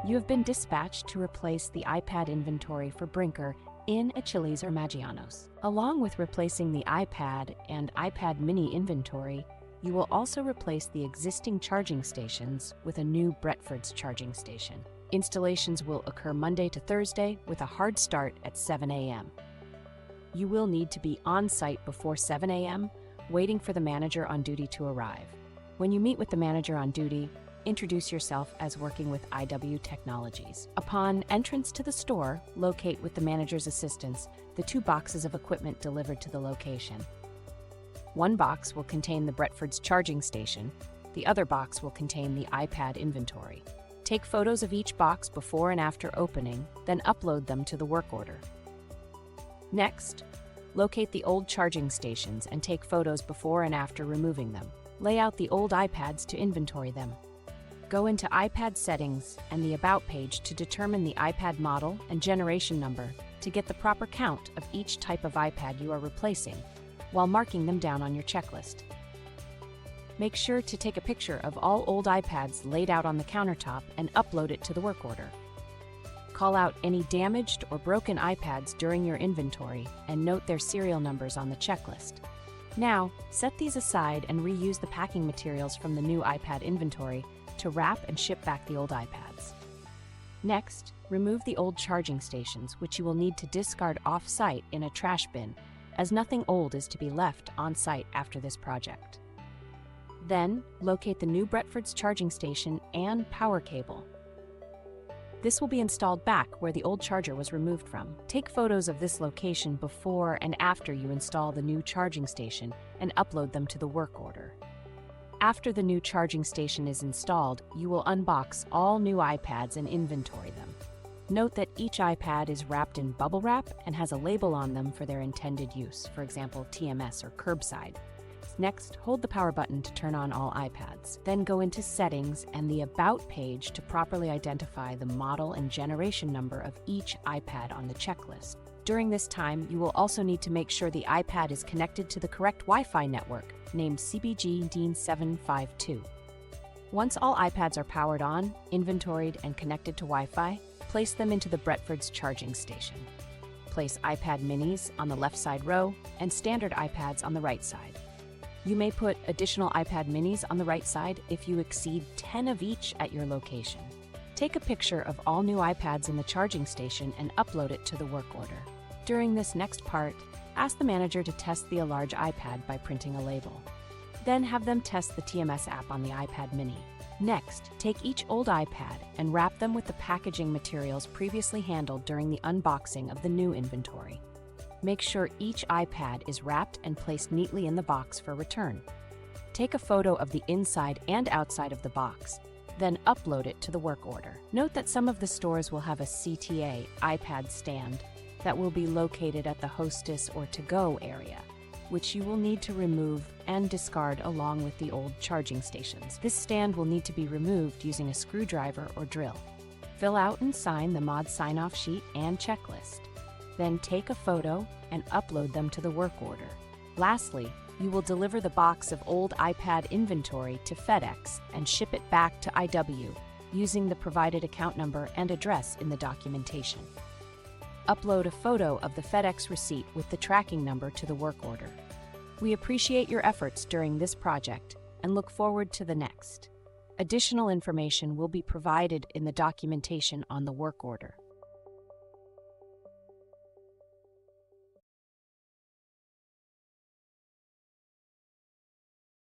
You have been dispatched to replace the iPad inventory for Brinker in a Chili's or Maggiano's. Along with replacing the iPad and iPad mini inventory, you will also replace the existing charging stations with a new Bretford's charging station. Installations will occur Monday to Thursday with a hard start at 7 a.m. You will need to be on site before 7 a.m., waiting for the manager on duty to arrive. When you meet with the manager on duty, introduce yourself as working with IW Technologies. Upon entrance to the store, locate with the manager's assistance the 2 boxes of equipment delivered to the location. One box will contain the Bretford's charging station. The other box will contain the iPad inventory. Take photos of each box before and after opening, then upload them to the work order. Next, locate the old charging stations and take photos before and after removing them. Lay out the old iPads to inventory them. Go into iPad settings and the About page to determine the iPad model and generation number to get the proper count of each type of iPad you are replacing, while marking them down on your checklist. Make sure to take a picture of all old iPads laid out on the countertop and upload it to the work order. Call out any damaged or broken iPads during your inventory and note their serial numbers on the checklist. Now, set these aside and reuse the packing materials from the new iPad inventory to wrap and ship back the old iPads. Next, remove the old charging stations, which you will need to discard off-site in a trash bin, as nothing old is to be left on-site after this project. Then, locate the new Bretford's charging station and power cable. This will be installed back where the old charger was removed from. Take photos of this location before and after you install the new charging station and upload them to the work order. After the new charging station is installed, you will unbox all new iPads and inventory them. Note that each iPad is wrapped in bubble wrap and has a label on them for their intended use, for example, TMS or curbside. Next, hold the power button to turn on all iPads. Then go into Settings and the About page to properly identify the model and generation number of each iPad on the checklist. During this time, you will also need to make sure the iPad is connected to the correct Wi-Fi network, named CBG DIN 752. Once all iPads are powered on, inventoried, and connected to Wi-Fi, place them into the Bretford's charging station. Place iPad minis on the left side row and standard iPads on the right side. You may put additional iPad minis on the right side if you exceed 10 of each at your location. Take a picture of all new iPads in the charging station and upload it to the work order. During this next part, ask the manager to test the large iPad by printing a label. Then have them test the TMS app on the iPad mini. Next, take each old iPad and wrap them with the packaging materials previously handled during the unboxing of the new inventory. Make sure each iPad is wrapped and placed neatly in the box for return. Take a photo of the inside and outside of the box, then upload it to the work order. Note that some of the stores will have a CTA iPad stand that will be located at the hostess or to-go area, which you will need to remove and discard along with the old charging stations. This stand will need to be removed using a screwdriver or drill. Fill out and sign the mod sign-off sheet and checklist. Then take a photo and upload them to the work order. Lastly, you will deliver the box of old iPad inventory to FedEx and ship it back to IW using the provided account number and address in the documentation. Upload a photo of the FedEx receipt with the tracking number to the work order. We appreciate your efforts during this project and look forward to the next. Additional information will be provided in the documentation on the work order.